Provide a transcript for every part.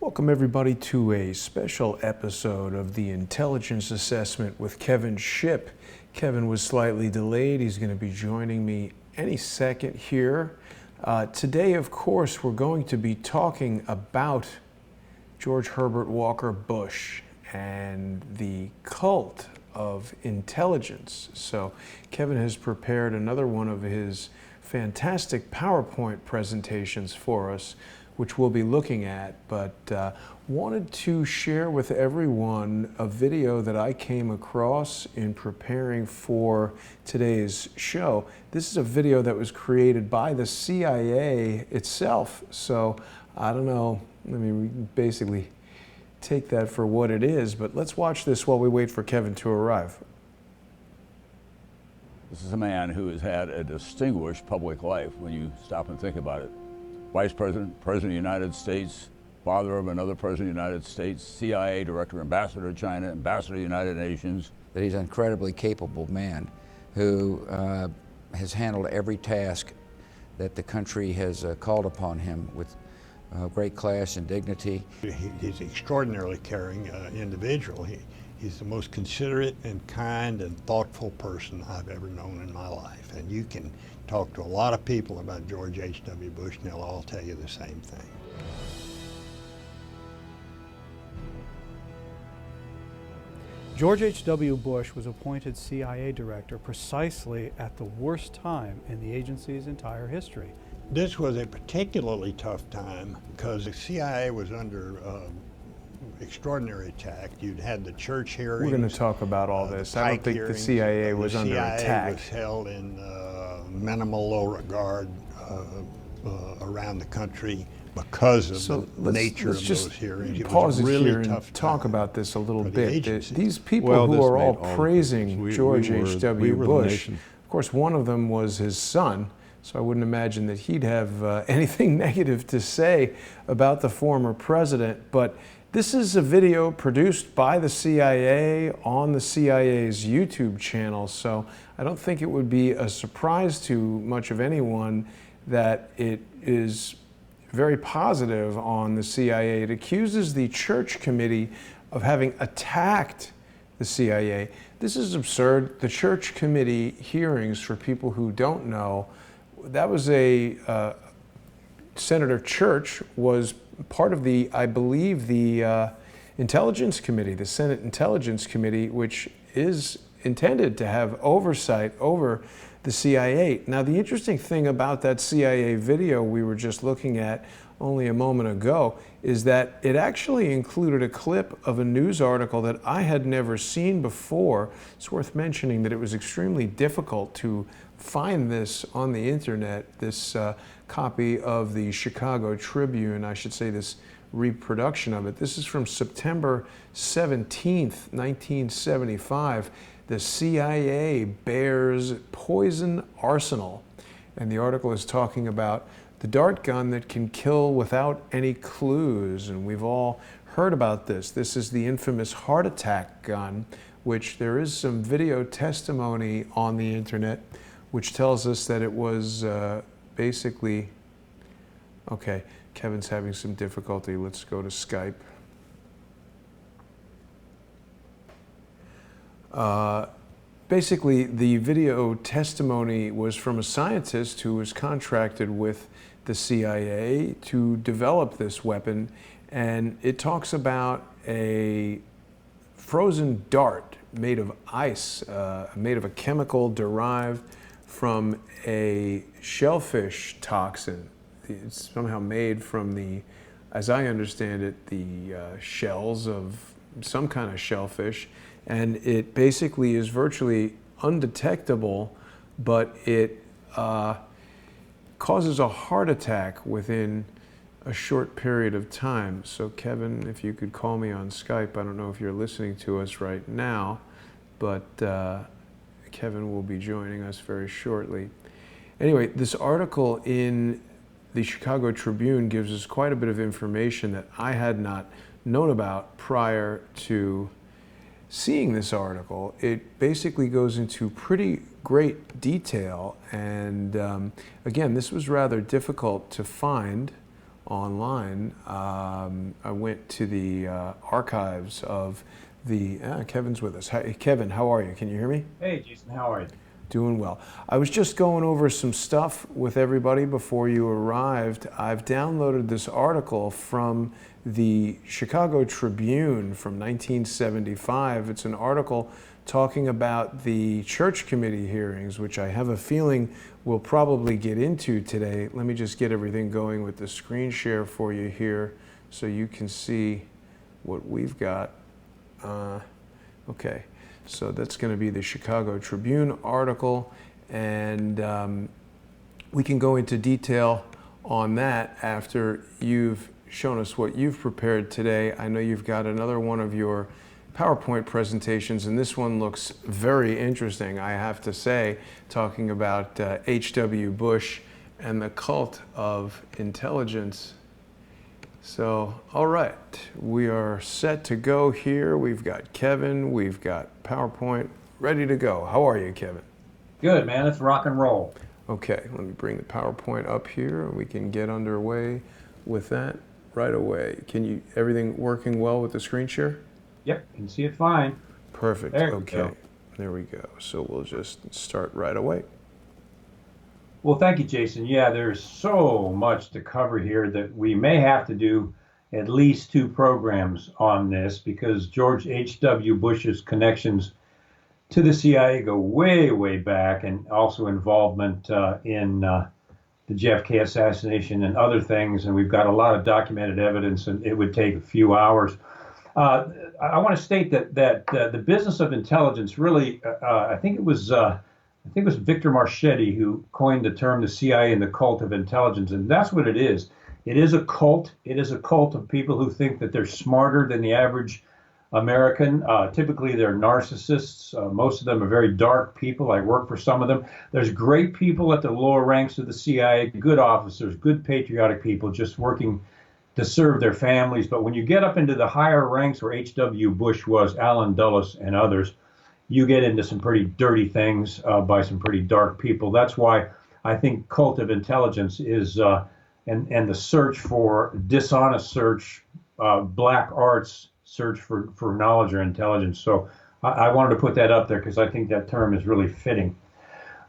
Welcome everybody to a special episode of the Intelligence Assessment with Kevin Shipp. Kevin was slightly delayed. He's going to be joining me any second here. Today, of course, we're going to be talking about George Herbert Walker Bush and the cult of intelligence. So Kevin has prepared another one of his fantastic PowerPoint presentations for us, which we'll be looking at, but wanted to share with everyone a video that I came across in preparing for today's show. This is a video that was created by the CIA itself, so I don't know, I mean, we can basically take that for what it is, but let's watch this while we wait for Kevin to arrive. This is a man who has had a distinguished public life when you stop and think about it. Vice President, President of the United States, father of another President of the United States, CIA Director, Ambassador to China, Ambassador to the United Nations. That he's an incredibly capable man who has handled every task that the country has called upon him with great class and dignity. He's an extraordinarily caring individual. He's the most considerate and kind and thoughtful person I've ever known in my life. And you can talk to a lot of people about George H.W. Bush and they'll all tell you the same thing. George H.W. Bush was appointed CIA director precisely at the worst time in the agency's entire history. This was a particularly tough time because the CIA was under extraordinary attack. You'd had the church hearings. We're going to talk about all this. I don't think the CIA was under attack. The CIA was held in minimal low regard around the country because of the nature of those hearings. It was a really tough talk about this a little bit. These people Well, who are all all praising George H.W. Bush, of course, one of them was his son, so I wouldn't imagine that he'd have anything negative to say about the former president. But this is a video produced by the CIA on the CIA's YouTube channel, so I don't think it would be a surprise to much of anyone that it is very positive on the CIA. It accuses the Church Committee of having attacked the CIA. This is absurd. The Church Committee hearings, for people who don't know, that was Senator Church was part of the, I believe, the Intelligence Committee, the Senate Intelligence Committee, which is intended to have oversight over the CIA. Now, the interesting thing about that CIA video we were just looking at only a moment ago is that it actually included a clip of a news article that I had never seen before. It's worth mentioning that it was extremely difficult to find this on the internet, this copy of the Chicago Tribune, I should say this reproduction of it. This is from September 17th, 1975. The CIA bears poison arsenal. And the article is talking about the dart gun that can kill without any clues. And we've all heard about this. This is the infamous heart attack gun, which there is some video testimony on the internet which tells us that it was basically, okay, Kevin's having some difficulty. Let's go to Skype. Basically, the video testimony was from a scientist who was contracted with the CIA to develop this weapon, and it talks about a frozen dart made of ice, made of a chemical derived from a shellfish toxin. It's somehow made from the, as I understand it, the shells of some kind of shellfish, and it basically is virtually undetectable, but it causes a heart attack within a short period of time. So Kevin, if you could call me on Skype, I don't know if you're listening to us right now, but Kevin will be joining us very shortly. Anyway, this article in the Chicago Tribune gives us quite a bit of information that I had not known about prior to seeing this article. It basically goes into pretty great detail, and again, this was rather difficult to find online. I went to the archives of the, Kevin's with us. Hi, Kevin, how are you? Can you hear me? Hey, Jason, how are you? Doing well. I was just going over some stuff with everybody before you arrived. I've downloaded this article from the Chicago Tribune from 1975. It's an article talking about the church committee hearings, which I have a feeling we'll probably get into today. Let me just get everything going with the screen share for you here so you can see what we've got. Okay, so that's going to be the Chicago Tribune article, and we can go into detail on that after you've shown us what you've prepared today. I know you've got another one of your PowerPoint presentations, and this one looks very interesting, I have to say, talking about H.W. Bush and the cult of intelligence. So, all right, we are set to go here. We've got Kevin, we've got PowerPoint, ready to go. How are you, Kevin? Good, man. Let's rock and roll. Okay, let me bring the PowerPoint up here, and we can get underway with that right away. Everything working well with the screen share? Yep, can see it fine. Perfect. There we Okay, go. there we go. So we'll just start right away. Well, thank you, Jason. Yeah, there's so much to cover here that we may have to do at least 2 programs on this, because George H.W. Bush's connections to the CIA go way, way back, and also involvement in the JFK assassination and other things. And we've got a lot of documented evidence, and it would take a few hours. I want to state that the business of intelligence really, I think it was Victor Marchetti who coined the term the CIA and the cult of intelligence, and that's what it is. It is a cult. It is a cult of people who think that they're smarter than the average American. Typically, they're narcissists. Most of them are very dark people. I work for some of them. There's great people at the lower ranks of the CIA, good officers, good patriotic people just working to serve their families. But when you get up into the higher ranks where H.W. Bush was, Allen Dulles and others, you get into some pretty dirty things by some pretty dark people. That's why I think cult of intelligence is, and the search for dishonest search, black arts search for knowledge or intelligence. So I wanted to put that up there because I think that term is really fitting.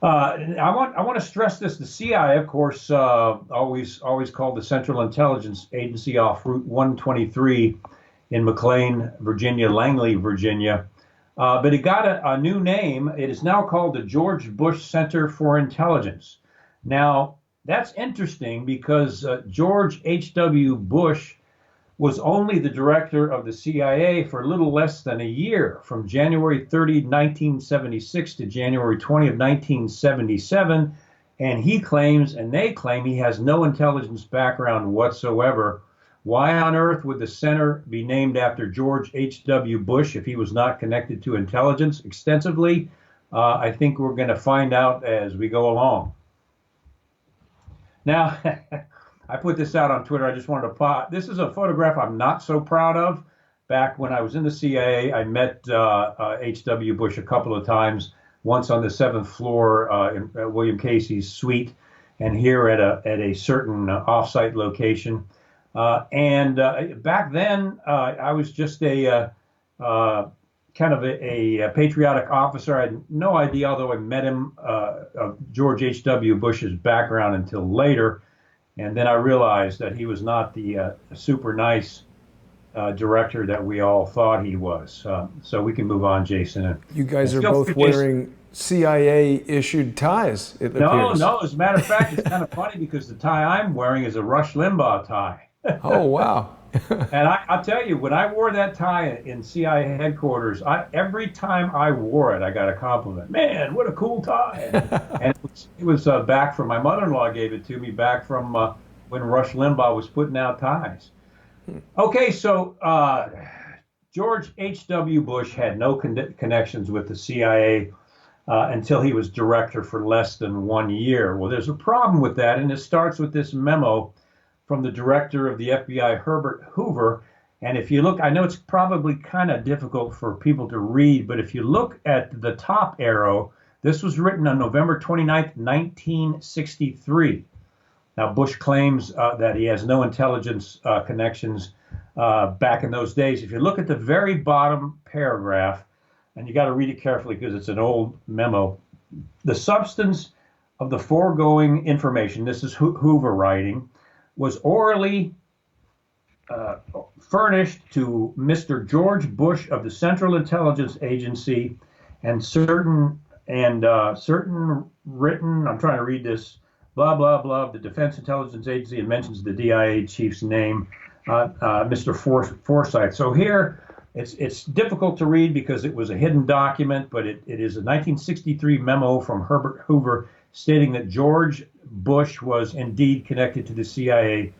I want to stress this: the CIA, of course, always called the Central Intelligence Agency off Route 123 in McLean, Virginia, Langley, Virginia. But it got a new name. It is now called the George Bush Center for Intelligence. Now, that's interesting because George H.W. Bush was only the director of the CIA for a little less than a year, from January 30, 1976 to January 20 of 1977. And he claims, and they claim, he has no intelligence background whatsoever. Why on earth would the center be named after George H.W. Bush if he was not connected to intelligence extensively? I think we're going to find out as we go along. Now, I put this out on Twitter. I just wanted to pop. This is a photograph I'm not so proud of. Back when I was in the CIA, I met H.W. Bush a couple of times, once on the 7th floor in William Casey's suite, and here at a certain offsite location. Back then, I was just a kind of a patriotic officer. I had no idea, although I met him, of George H.W. Bush's background until later. And then I realized that he was not the super nice director that we all thought he was. So we can move on, Jason. You guys are both wearing CIA-issued ties, it appears. No. As a matter of fact, it's kind of funny because the tie I'm wearing is a Rush Limbaugh tie. Oh, wow. And I'll tell you, when I wore that tie in CIA headquarters, every time I wore it, I got a compliment. Man, what a cool tie. And it was back from, my mother-in-law gave it to me back from when Rush Limbaugh was putting out ties. Okay, so George H.W. Bush had no connections with the CIA until he was director for less than 1 year. Well, there's a problem with that, and it starts with this memo from the director of the FBI, Herbert Hoover. And if you look, I know it's probably kind of difficult for people to read, but if you look at the top arrow, this was written on November 29th, 1963. Now, Bush claims that he has no intelligence connections back in those days. If you look at the very bottom paragraph, and you got to read it carefully because it's an old memo, the substance of the foregoing information, this is Hoover writing, was orally furnished to Mr. George Bush of the Central Intelligence Agency and certain written, I'm trying to read this, blah, blah, blah, the Defense Intelligence Agency, and mentions the DIA chief's name, Mr. Forsyth. So here, it's difficult to read because it was a hidden document, but it is a 1963 memo from Herbert Hoover stating that George Bush was indeed connected to the CIA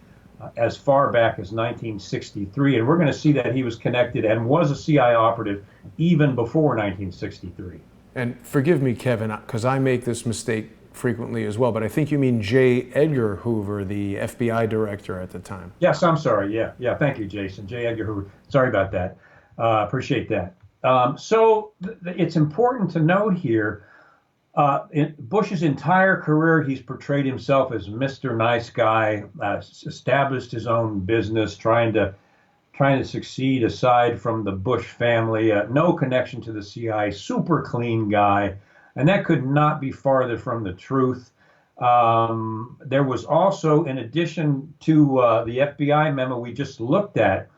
as far back as 1963. And we're going to see that he was connected and was a CIA operative even before 1963. And forgive me, Kevin, because I make this mistake frequently as well, but I think you mean J. Edgar Hoover, the FBI director at the time. Yes, I'm sorry. Yeah. Thank you, Jason. J. Edgar Hoover. Sorry about that. Appreciate that. So it's important to note here, in Bush's entire career, he's portrayed himself as Mr. Nice Guy, established his own business, trying to succeed aside from the Bush family, no connection to the CIA, super clean guy, and that could not be farther from the truth. There was also, in addition to the FBI memo we just looked at,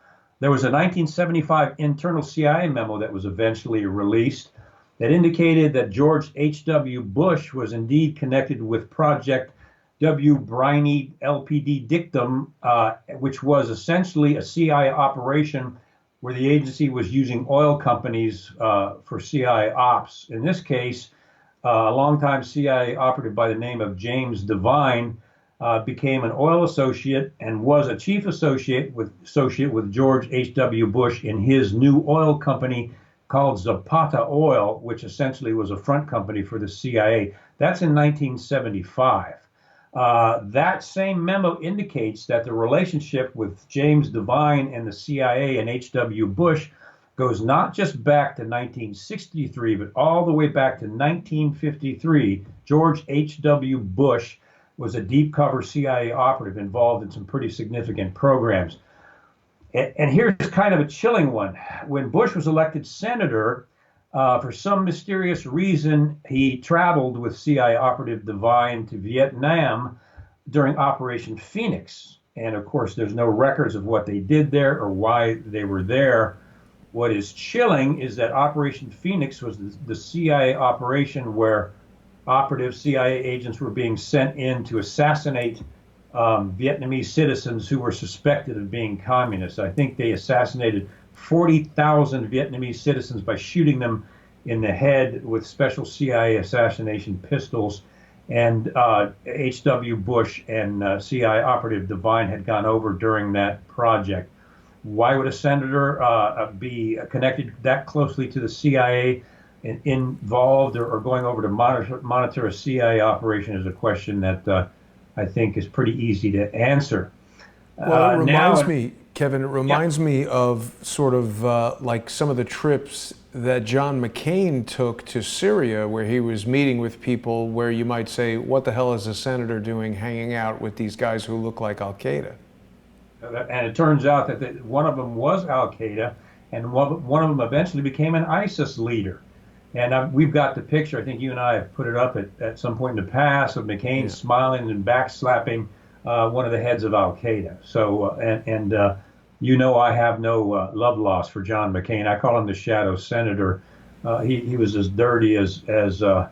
there was a 1975 internal CIA memo that was eventually released that indicated that George H.W. Bush was indeed connected with Project W. Briney LPD Dictum, which was essentially a CIA operation where the agency was using oil companies for CIA ops. In this case, a longtime CIA operative by the name of James Devine became an oil associate and was a chief associate with George H.W. Bush in his new oil company called Zapata Oil, which essentially was a front company for the CIA. That's in 1975. That same memo indicates that the relationship with James Devine and the CIA and H.W. Bush goes not just back to 1963, but all the way back to 1953. George H.W. Bush was a deep cover CIA operative involved in some pretty significant programs. And here's kind of a chilling one. When Bush was elected senator, for some mysterious reason, he traveled with CIA operative Devine to Vietnam during Operation Phoenix. And of course, there's no records of what they did there or why they were there. What is chilling is that Operation Phoenix was the CIA operation where operative CIA agents were being sent in to assassinate Vietnamese citizens who were suspected of being communists. I think they assassinated 40,000 Vietnamese citizens by shooting them in the head with special CIA assassination pistols. And H.W. Bush and CIA operative Devine had gone over during that project. Why would a senator be connected that closely to the CIA, involved or going over to monitor a CIA operation is a question that I think is pretty easy to answer. Well, it reminds me, Kevin, it reminds me of sort of like some of the trips that John McCain took to Syria, where he was meeting with people where you might say, what the hell is a senator doing hanging out with these guys who look like Al-Qaeda? And it turns out that one of them was Al-Qaeda, and one of them eventually became an ISIS leader. And we've got the picture, I think you and I have put it up at some point in the past, of McCain smiling and backslapping one of the heads of Al-Qaeda. So, you know I have no love loss for John McCain. I call him the shadow senator. He was as dirty as a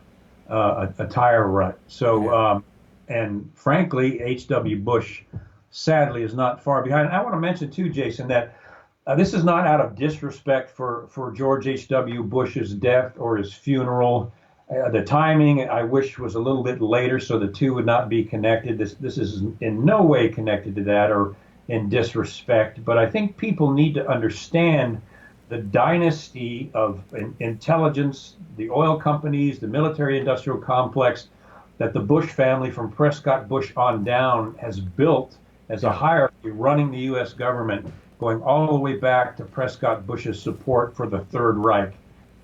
tire rut. So, and frankly, H.W. Bush, sadly, is not far behind. And I want to mention, too, Jason, that this is not out of disrespect for George H.W. Bush's death or his funeral. The timing, I wish, was a little bit later so the two would not be connected. This is in no way connected to that or in disrespect. But I think people need to understand the dynasty of intelligence, the oil companies, the military-industrial complex that the Bush family from Prescott Bush on down has built as a hierarchy running the U.S. government, going all the way back to Prescott Bush's support for the Third Reich.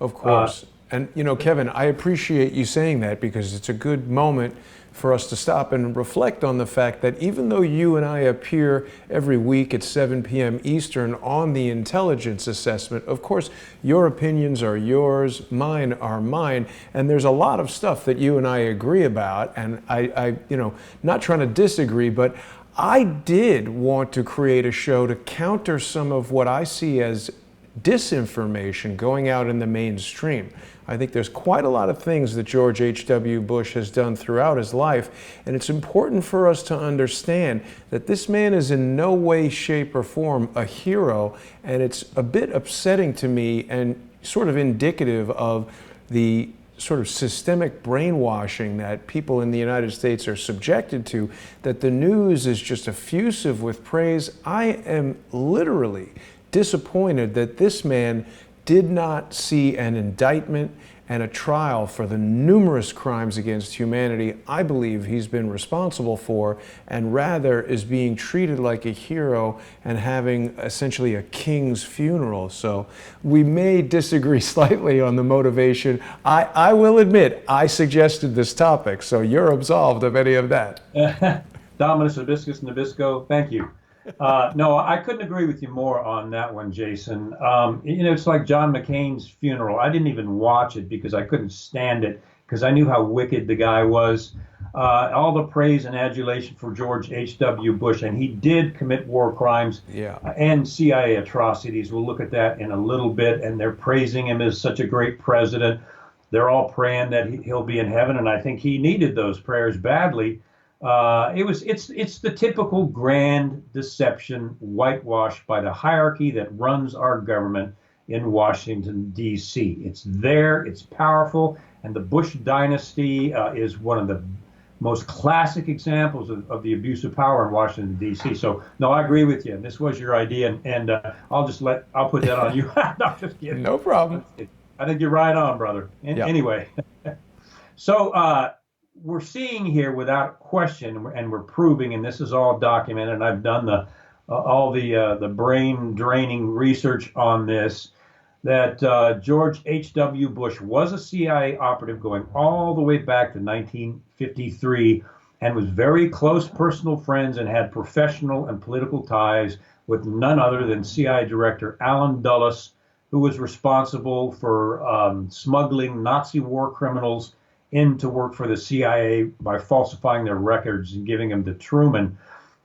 Of course. And you know, Kevin, I appreciate you saying that because it's a good moment for us to stop and reflect on the fact that even though you and I appear every week at 7 p.m. Eastern on the intelligence assessment, of course, your opinions are yours, mine are mine, and there's a lot of stuff that you and I agree about, and I you know, not trying to disagree, but I did want to create a show to counter some of what I see as disinformation going out in the mainstream. I think there's quite a lot of things that George H.W. Bush has done throughout his life, and it's important for us to understand that this man is in no way, shape, or form a hero, and it's a bit upsetting to me and sort of indicative of the sort of systemic brainwashing that people in the United States are subjected to, that the news is just effusive with praise. I am literally disappointed that this man did not see an indictment and a trial for the numerous crimes against humanity I believe he's been responsible for, and rather is being treated like a hero and having essentially a king's funeral. So we may disagree slightly on the motivation. I will admit, I suggested this topic, so you're absolved of any of that. Dominus Hibiscus Nabisco, thank you. No, I couldn't agree with you more on that one, Jason. You know, it's like John McCain's funeral. I didn't even watch it because I couldn't stand it because I knew how wicked the guy was. All the praise and adulation for George H.W. Bush, and he did commit war crimes and CIA atrocities. We'll look at that in a little bit, and they're praising him as such a great president. They're all praying that he'll be in heaven, and I think he needed those prayers badly. It's the typical grand deception whitewashed by the hierarchy that runs our government in Washington, D.C. It's there, it's powerful, and the Bush dynasty is one of the most classic examples of the abuse of power in Washington, D.C. So, no, I agree with you. This was your idea, and I'll put that on you. No, just kidding. No problem. I think you're right on, brother. Anyway, so we're seeing here without question, and we're proving, and this is all documented, and I've done all the brain draining research on this, that George H.W. Bush was a CIA operative going all the way back to 1953 and was very close personal friends and had professional and political ties with none other than CIA Director Allen Dulles, who was responsible for smuggling Nazi war criminals in to work for the CIA by falsifying their records and giving them to Truman.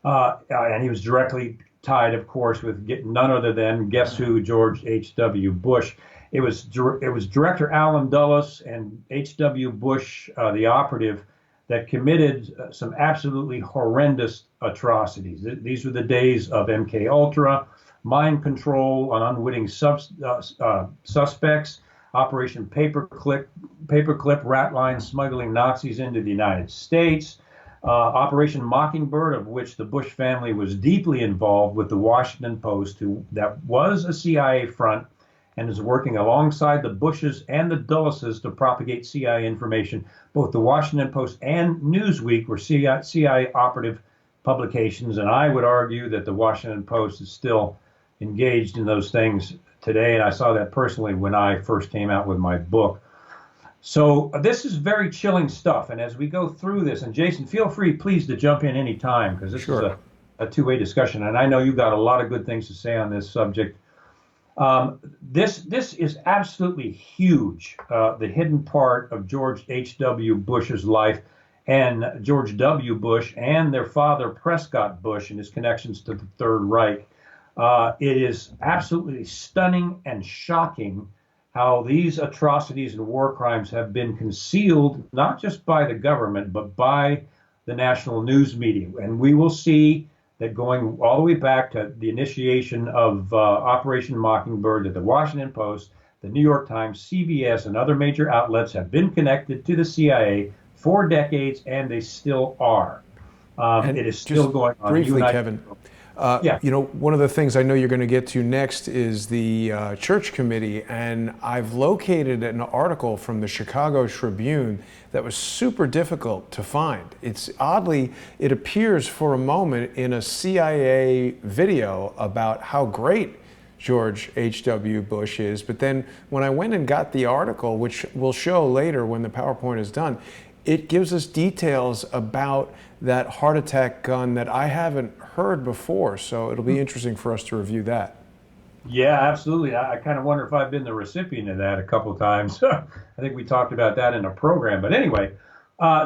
And he was directly tied, of course, with none other than, guess who, George H.W. Bush. It was Director Allen Dulles and H.W. Bush, the operative, that committed some absolutely horrendous atrocities. These were the days of MK Ultra, mind control on unwitting suspects, Operation Paperclip, ratline smuggling Nazis into the United States, Operation Mockingbird, of which the Bush family was deeply involved with the Washington Post, that was a CIA front and is working alongside the Bushes and the Dulleses to propagate CIA information. Both the Washington Post and Newsweek were CIA operative publications, and I would argue that the Washington Post is still engaged in those things today, and I saw that personally when I first came out with my book. So this is very chilling stuff, and as we go through this, and Jason, feel free, please, to jump in any time, because this is a two-way discussion, and I know you've got a lot of good things to say on this subject. This is absolutely huge, the hidden part of George H.W. Bush's life, and George W. Bush and their father Prescott Bush and his connections to the Third Reich. It is absolutely stunning and shocking how these atrocities and war crimes have been concealed, not just by the government, but by the national news media. And we will see that going all the way back to the initiation of Operation Mockingbird, that the Washington Post, the New York Times, CBS, and other major outlets have been connected to the CIA for decades, and they still are. It is still going on. Briefly, Kevin. You know, one of the things I know you're going to get to next is the Church Committee, and I've located an article from the Chicago Tribune that was super difficult to find. It's oddly, it appears for a moment in a CIA video about how great George H.W. Bush is. But then when I went and got the article, which we'll show later when the PowerPoint is done, it gives us details about that heart attack gun that I haven't heard before. So it'll be interesting for us to review that. Yeah, absolutely. I kind of wonder if I've been the recipient of that a couple of times. I think we talked about that in a program. But anyway,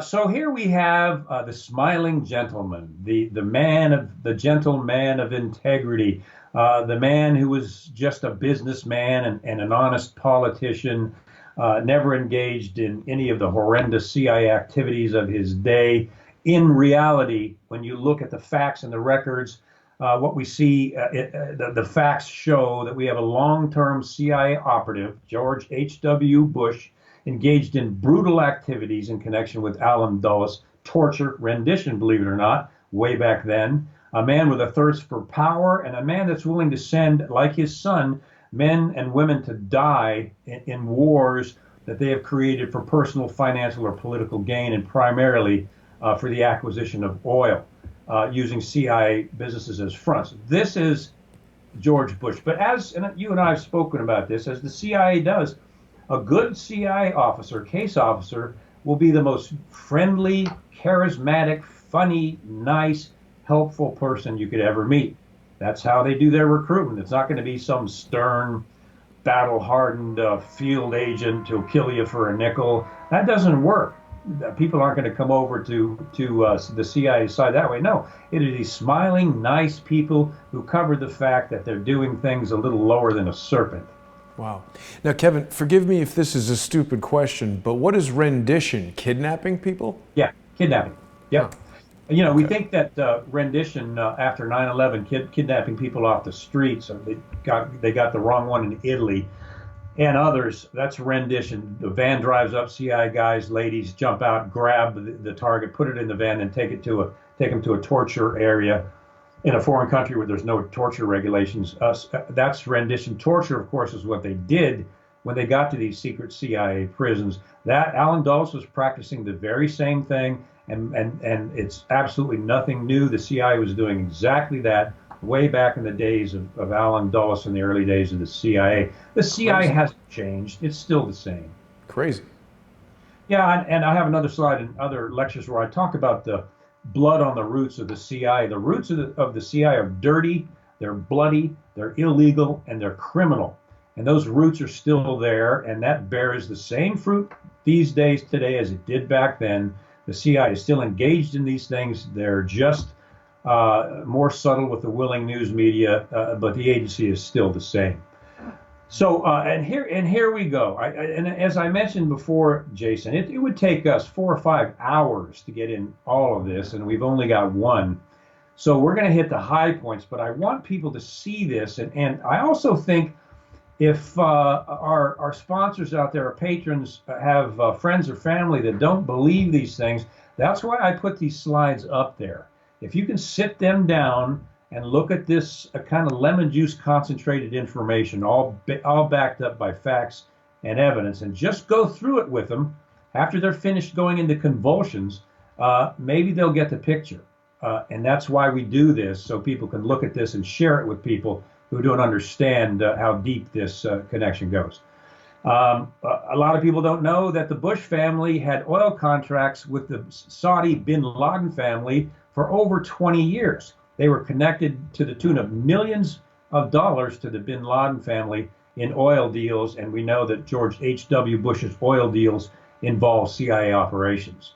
so here we have the smiling gentleman, the gentle man of integrity, the man who was just a businessman and an honest politician, never engaged in any of the horrendous CIA activities of his day. In reality, when you look at the facts and the records, what we see, the facts show that we have a long-term CIA operative, George H.W. Bush, engaged in brutal activities in connection with Allen Dulles, torture, rendition, believe it or not, way back then. A man with a thirst for power and a man that's willing to send, like his son, men and women to die in wars that they have created for personal, financial, or political gain, and primarily for the acquisition of oil. Using CIA businesses as fronts. This is George Bush. But and you and I have spoken about this, as the CIA does, a good CIA officer, case officer, will be the most friendly, charismatic, funny, nice, helpful person you could ever meet. That's how they do their recruitment. It's not going to be some stern, battle-hardened field agent who'll kill you for a nickel. That doesn't work. People aren't going to come over to the CIA side that way. No, it is these smiling, nice people who cover the fact that they're doing things a little lower than a serpent. Wow. Now, Kevin, forgive me if this is a stupid question, but what is rendition? Kidnapping people? Yeah, kidnapping. Yep. You know, we think that rendition after 9/11, kidnapping people off the streets, they got the wrong one in Italy. And others, that's rendition. The van drives up, CIA guys, ladies jump out, grab the target, put it in the van, and take them to a torture area in a foreign country where there's no torture regulations. That's rendition. Torture, of course, is what they did when they got to these secret CIA prisons. That Allen Dulles was practicing the very same thing, and it's absolutely nothing new. The CIA was doing exactly that way back in the days of Allen Dulles in the early days of the CIA. The CIA hasn't changed. It's still the same. Crazy. Yeah, and I have another slide in other lectures where I talk about the blood on the roots of the CIA. The roots of the CIA are dirty, they're bloody, they're illegal, and they're criminal. And those roots are still there, and that bears the same fruit these days today as it did back then. The CIA is still engaged in these things. They're just more subtle with the willing news media, but the agency is still the same. So, and here we go. And as I mentioned before, Jason, it would take us 4 or 5 hours to get in all of this, and we've only got one. So we're going to hit the high points, but I want people to see this. And I also think if our sponsors out there, our patrons, have friends or family that don't believe these things, that's why I put these slides up there. If you can sit them down and look at this kind of lemon juice concentrated information, all backed up by facts and evidence, and just go through it with them after they're finished going into convulsions, maybe they'll get the picture. And that's why we do this, so people can look at this and share it with people who don't understand how deep this connection goes. A lot of people don't know that the Bush family had oil contracts with the Saudi bin Laden family for over 20 years. They were connected to the tune of millions of dollars to the bin Laden family in oil deals, and we know that George H.W. Bush's oil deals involve CIA operations.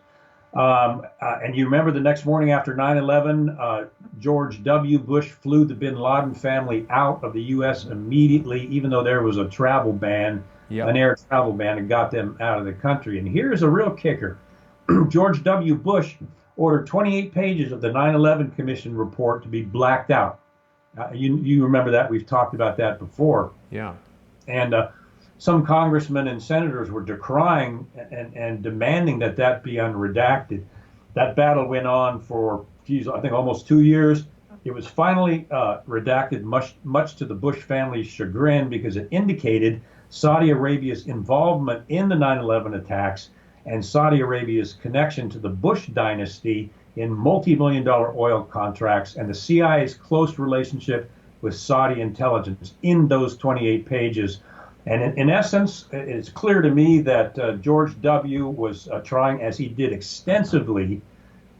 And you remember the next morning after 9/11, George W. Bush flew the bin Laden family out of the U.S. immediately, even though there was a travel ban, an air travel ban, and got them out of the country. And here's a real kicker. George W. Bush ordered 28 pages of the 9/11 Commission report to be blacked out. You remember that. We've talked about that before. Yeah. And some congressmen and senators were decrying and demanding that be unredacted. That battle went on for, I think almost 2 years. It was finally redacted, much to the Bush family's chagrin, because it indicated Saudi Arabia's involvement in the 9/11 attacks and Saudi Arabia's connection to the Bush dynasty in multi-million-dollar oil contracts, and the CIA's close relationship with Saudi intelligence in those 28 pages. And in essence, it's clear to me that George W. was trying, as he did extensively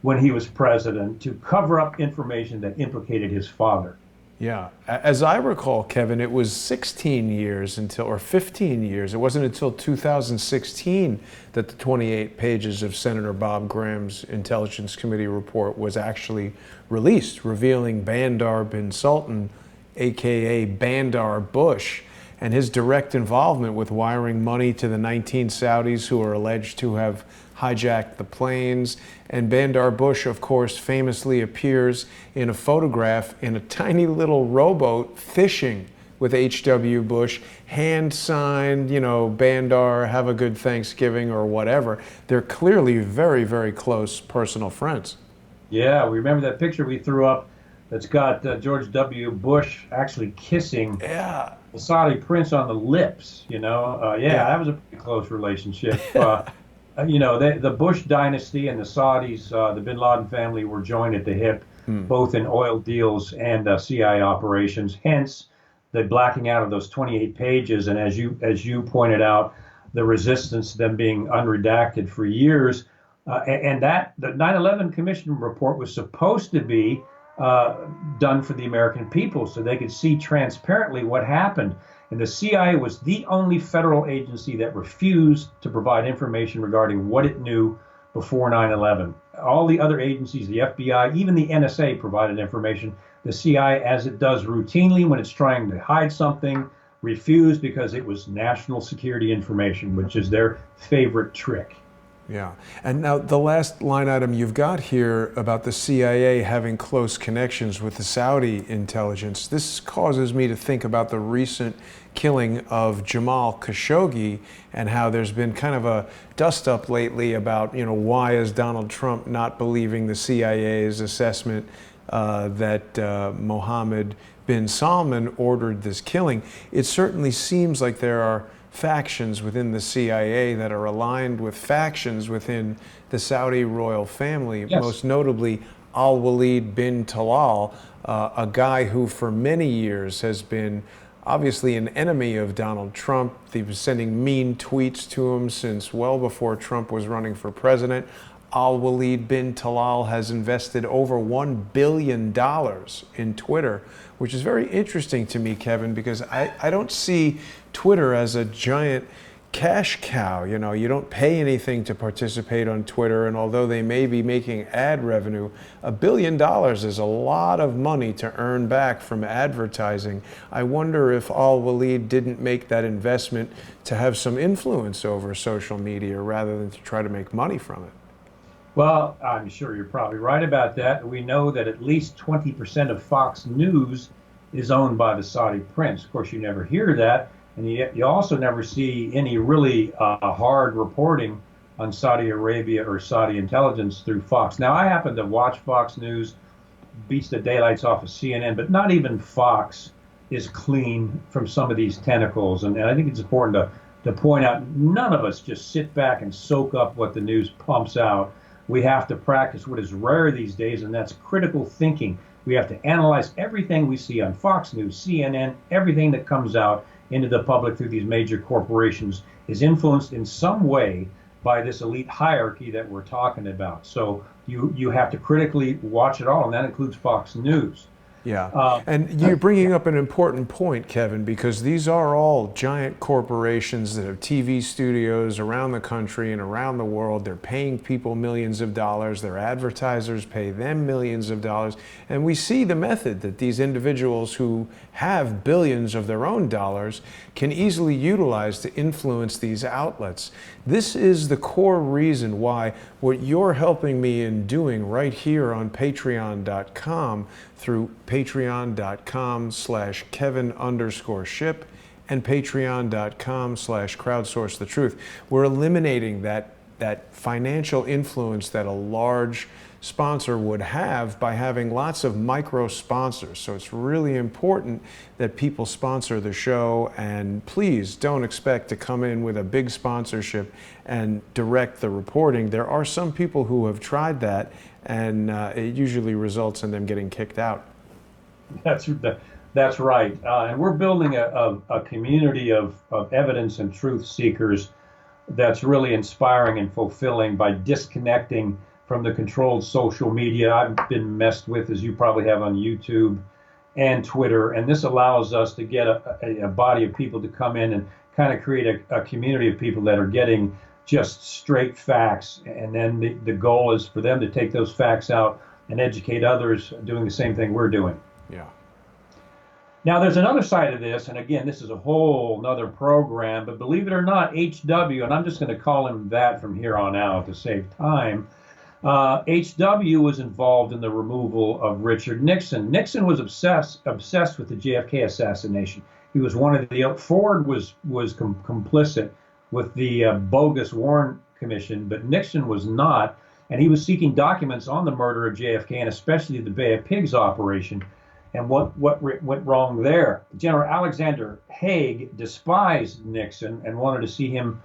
when he was president, to cover up information that implicated his father. Yeah. As I recall, Kevin, it was 16 years until, or 15 years. It wasn't until 2016 that the 28 pages of Senator Bob Graham's Intelligence Committee report was actually released, revealing Bandar bin Sultan, AKA Bandar Bush, and his direct involvement with wiring money to the 19 Saudis who are alleged to have hijacked the planes. And Bandar Bush, of course, famously appears in a photograph in a tiny little rowboat fishing with H.W. Bush, hand signed, you know, Bandar, have a good Thanksgiving or whatever. They're clearly very, very close personal friends. Yeah, we remember that picture we threw up that's got George W. Bush actually kissing Yeah. the Saudi prince on the lips, you know. Yeah, that was a pretty close relationship. You know, the Bush dynasty and the Saudis, the bin Laden family, were joined at the hip, both in oil deals and CIA operations. Hence, the blacking out of those 28 pages, and as you pointed out, the resistance to them being unredacted for years. And that the 9/11 Commission report was supposed to be done for the American people, so they could see transparently what happened. And the CIA was the only federal agency that refused to provide information regarding what it knew before 9/11. All the other agencies, the FBI, even the NSA, provided information. The CIA, as it does routinely when it's trying to hide something, refused because it was national security information, which is their favorite trick. Yeah. And now the last line item you've got here about the CIA having close connections with the Saudi intelligence, this causes me to think about the recent killing of Jamal Khashoggi and how there's been kind of a dust-up lately about, you know, why is Donald Trump not believing the CIA's assessment that Mohammed bin Salman ordered this killing. It certainly seems like there are factions within the CIA that are aligned with factions within the Saudi royal family, Yes. most notably Al-Walid bin Talal, a guy who for many years has been obviously an enemy of Donald Trump. He was sending mean tweets to him since well before Trump was running for president. Al-Walid bin Talal has invested over $1 billion in Twitter, which is very interesting to me, Kevin, because I don't see Twitter as a giant cash cow. You know, you don't pay anything to participate on Twitter, and although they may be making ad revenue, $1 billion is a lot of money to earn back from advertising. I wonder if Al-Walid didn't make that investment to have some influence over social media rather than to try to make money from it. Well, I'm sure you're probably right about that. We know that at least 20% of Fox News is owned by the Saudi prince. Of course, you never hear that, and you also never see any really hard reporting on Saudi Arabia or Saudi intelligence through Fox. Now, I happen to watch Fox News, beats the daylights off of CNN, but not even Fox is clean from some of these tentacles. And I think it's important to point out, none of us just sit back and soak up what the news pumps out. We have to practice what is rare these days, and that's critical thinking. We have to analyze everything we see on Fox News, CNN, everything that comes out into the public through these major corporations is influenced in some way by this elite hierarchy that we're talking about. So you have to critically watch it all, and that includes Fox News. Yeah, and you're bringing up an important point, Kevin, because these are all giant corporations that have TV studios around the country and around the world. They're paying people millions of dollars. Their advertisers pay them millions of dollars. And we see the method that these individuals who have billions of their own dollars can easily utilize to influence these outlets. This is the core reason why what you're helping me in doing right here on Patreon.com through patreon.com/Kevin_ship and patreon.com/crowdsourcethetruth. We're eliminating that financial influence that a large sponsor would have by having lots of micro sponsors. So it's really important that people sponsor the show, and please don't expect to come in with a big sponsorship and direct the reporting. There are some people who have tried that, and it usually results in them getting kicked out. That's That's right. And we're building a community of evidence and truth seekers that's really inspiring and fulfilling by disconnecting from the controlled social media I've been messed with, as you probably have on YouTube and Twitter. And this allows us to get a body of people to come in and kind of create a community of people that are getting just straight facts. And then the goal is for them to take those facts out and educate others doing the same thing we're doing. Yeah. Now, there's another side of this, and again, this is a whole nother program, but believe it or not, HW, and I'm just going to call him that from here on out to save time, HW was involved in the removal of Richard Nixon. Nixon was obsessed with the JFK assassination. He was one of the, Ford was complicit with the bogus Warren Commission, but Nixon was not, and he was seeking documents on the murder of JFK and especially the Bay of Pigs operation. And what went wrong there? General Alexander Haig despised Nixon and wanted to see him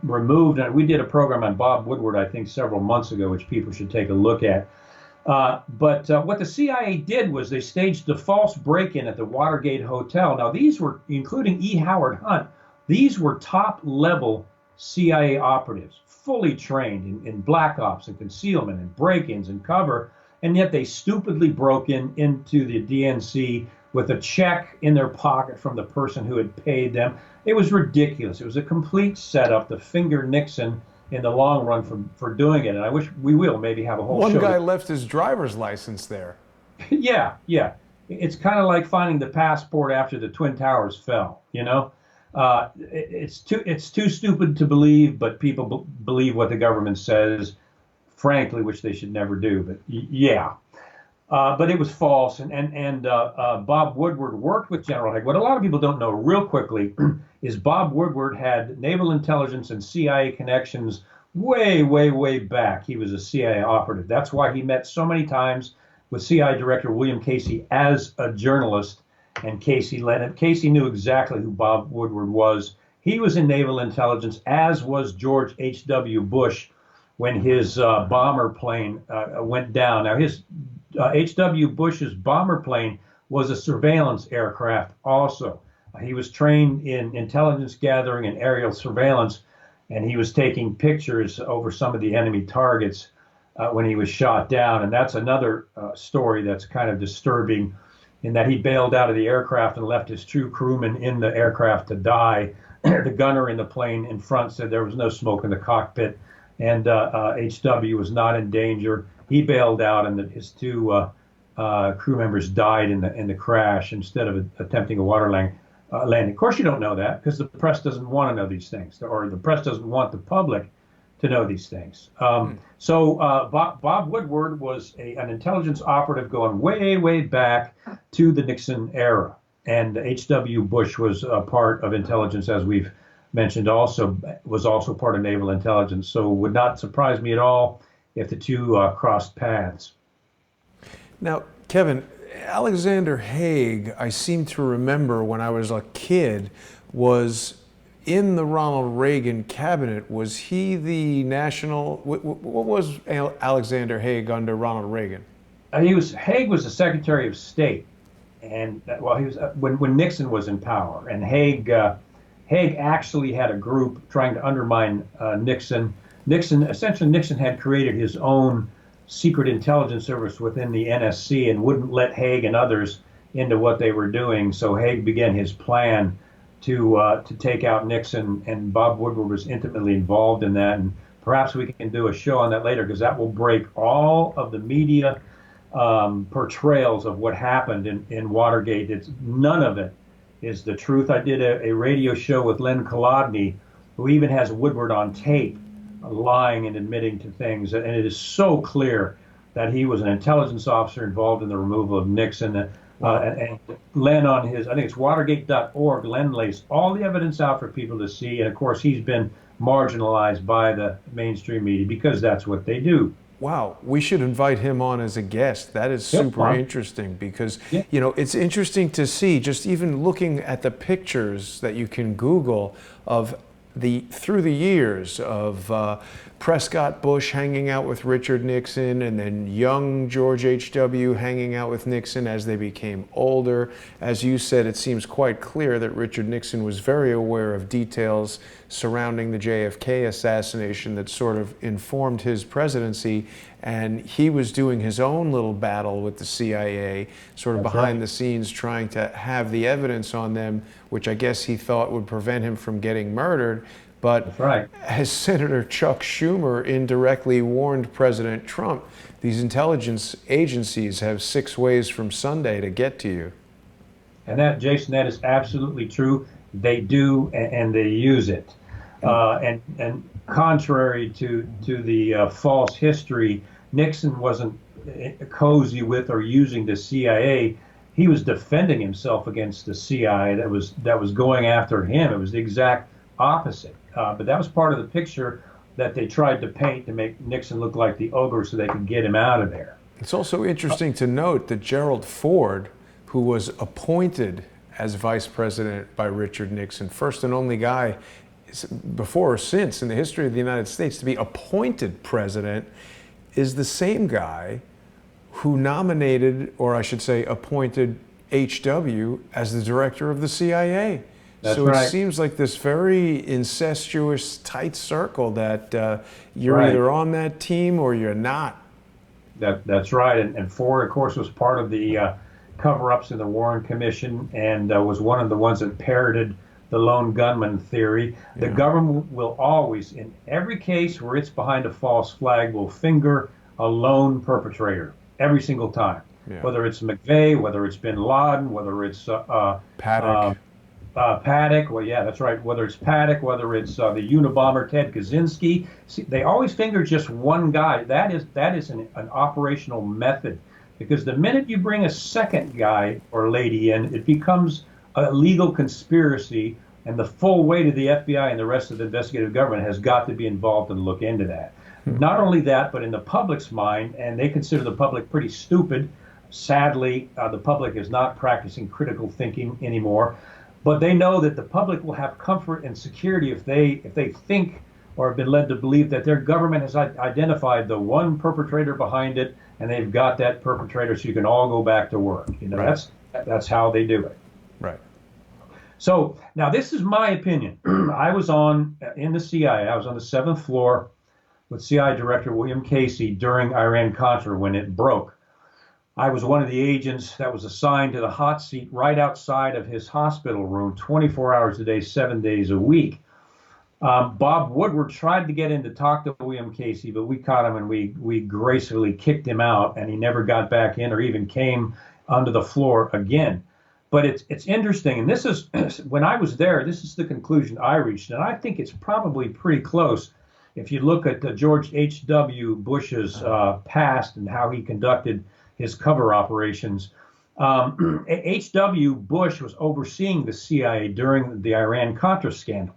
removed. And we did a program on Bob Woodward, I think, several months ago, which people should take a look at. But what the CIA did was they staged a false break-in at the Watergate Hotel. Now, these were, including E. Howard Hunt, these were top-level CIA operatives, fully trained in black ops and concealment and break-ins and cover. And yet they stupidly broke into the DNC with a check in their pocket from the person who had paid them. It was ridiculous. It was a complete setup to finger Nixon in the long run for doing it. And I wish we will maybe have a whole show. One guy left his driver's license there. Yeah. It's kind of like finding the passport after the Twin Towers fell, you know? It's too stupid to believe, but people believe what the government says, frankly, which they should never do. But yeah, but it was false. And Bob Woodward worked with General Haig. What a lot of people don't know real quickly is Bob Woodward had naval intelligence and CIA connections way, way, way back. He was a CIA operative. That's why he met so many times with CIA Director William Casey as a journalist, and Casey led him. Casey knew exactly who Bob Woodward was. He was in naval intelligence, as was George H.W. Bush, when his bomber plane went down. Now, his H.W. Bush's bomber plane was a surveillance aircraft also. He was trained in intelligence gathering and aerial surveillance, and he was taking pictures over some of the enemy targets when he was shot down. And that's another story that's kind of disturbing, in that he bailed out of the aircraft and left his two crewmen in the aircraft to die. The gunner in the plane in front said there was no smoke in the cockpit, and HW was not in danger. He bailed out, and his two crew members died in the crash instead of attempting a water landing. Of course, you don't know that because the press doesn't want to know these things, or the press doesn't want the public to know these things. So Bob Woodward was an intelligence operative going way, way back to the Nixon era, and H.W. Bush was a part of intelligence, as we've mentioned, was also part of naval intelligence. So it would not surprise me at all if the two crossed paths. Now, Kevin, Alexander Haig, I seem to remember when I was a kid, was in the Ronald Reagan cabinet. Was he the national, what was Alexander Haig under Ronald Reagan? Haig was the Secretary of State, and he was when Nixon was in power, and Haig actually had a group trying to undermine Nixon. Nixon had created his own secret intelligence service within the NSC and wouldn't let Haig and others into what they were doing. So Haig began his plan to take out Nixon, and Bob Woodward was intimately involved in that. And perhaps we can do a show on that later, because that will break all of the media portrayals of what happened in Watergate. None of it is the truth. I did a radio show with Len Kolodny, who even has Woodward on tape lying and admitting to things, and it is so clear that he was an intelligence officer involved in the removal of Nixon. And Len, on his, I think it's Watergate.org, Len lays all the evidence out for people to see, and of course he's been marginalized by the mainstream media because that's what they do. Wow, we should invite him on as a guest. That is super interesting, because you know, it's interesting to see, just even looking at the pictures that you can Google of through the years of Prescott Bush hanging out with Richard Nixon, and then young George H.W. hanging out with Nixon as they became older. As you said, it seems quite clear that Richard Nixon was very aware of details surrounding the JFK assassination that sort of informed his presidency, and he was doing his own little battle with the CIA, sort of behind the scenes, trying to have the evidence on them, which I guess he thought would prevent him from getting murdered. But as Senator Chuck Schumer indirectly warned President Trump, these intelligence agencies have 6 ways from Sunday to get to you. And that, Jason, that is absolutely true. They do, and they use it. And contrary to the false history, Nixon wasn't cozy with or using the CIA. He was defending himself against the CIA that was going after him. It was the exact opposite. But that was part of the picture that they tried to paint to make Nixon look like the ogre so they could get him out of there. It's also interesting to note that Gerald Ford, who was appointed as vice president by Richard Nixon, first and only guy before or since in the history of the United States to be appointed president, is the same guy who nominated, or I should say appointed, H.W. as the director of the CIA. That's so right. It seems like this very incestuous, tight circle that you're Right. either on that team or you're not. That's right. And Ford, of course, was part of the cover-ups in the Warren Commission and was one of the ones that parroted the lone gunman theory. The government will always, in every case where it's behind a false flag, will finger a lone perpetrator every single time. Yeah. Whether it's McVeigh, whether it's bin Laden, whether it's Paddock. Paddock, well, yeah, that's right. Whether it's Paddock, whether it's the Unabomber Ted Kaczynski, see, they always finger just one guy. That is an operational method, because the minute you bring a second guy or lady in, it becomes a legal conspiracy, and the full weight of the FBI and the rest of the investigative government has got to be involved and look into that. Not only that, but in the public's mind, and they consider the public pretty stupid. Sadly, the public is not practicing critical thinking anymore. But they know that the public will have comfort and security if they think or have been led to believe that their government has identified the one perpetrator behind it, and they've got that perpetrator, so you can all go back to work. You know, Right. that's how they do it. Right. So now this is my opinion. I was in the CIA. I was on the 7th floor with CIA Director William Casey during Iran-Contra when it broke. I was one of the agents that was assigned to the hot seat right outside of his hospital room, 24 hours a day, 7 days a week. Bob Woodward tried to get in to talk to William Casey, but we caught him and we gracefully kicked him out, and he never got back in or even came onto the floor again. But it's interesting, and this is, when I was there, this is the conclusion I reached, and I think it's probably pretty close if you look at George H.W. Bush's past and how he conducted his cover operations. H.W. Bush was overseeing the CIA during the Iran-Contra scandal.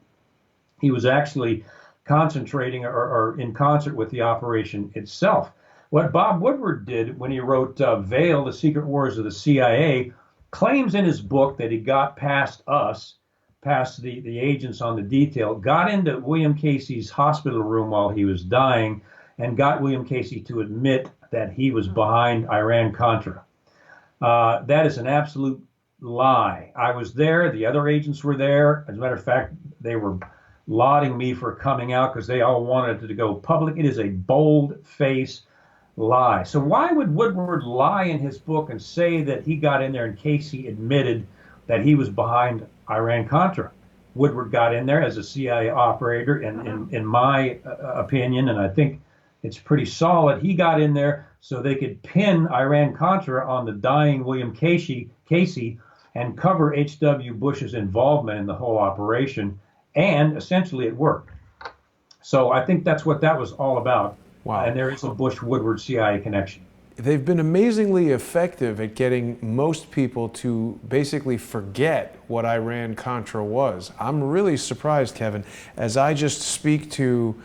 He was actually concentrating or in concert with the operation itself. What Bob Woodward did when he wrote Veil, The Secret Wars of the CIA, claims in his book that he got past us, past the agents on the detail, got into William Casey's hospital room while he was dying, and got William Casey to admit that he was behind Iran-Contra. That is an absolute lie. I was there. The other agents were there. As a matter of fact, they were lauding me for coming out because they all wanted it to go public. It is a bold-faced lie. So why would Woodward lie in his book and say that he got in there and Casey admitted that he was behind Iran-Contra? Woodward got in there as a CIA operator, and in my opinion, and I think it's pretty solid, he got in there so they could pin Iran-Contra on the dying William Casey and cover H.W. Bush's involvement in the whole operation, and essentially it worked. So I think that's what that was all about. Wow. And there is a Bush-Woodward CIA connection. They've been amazingly effective at getting most people to basically forget what Iran-Contra was. I'm really surprised, Kevin, as I just speak to,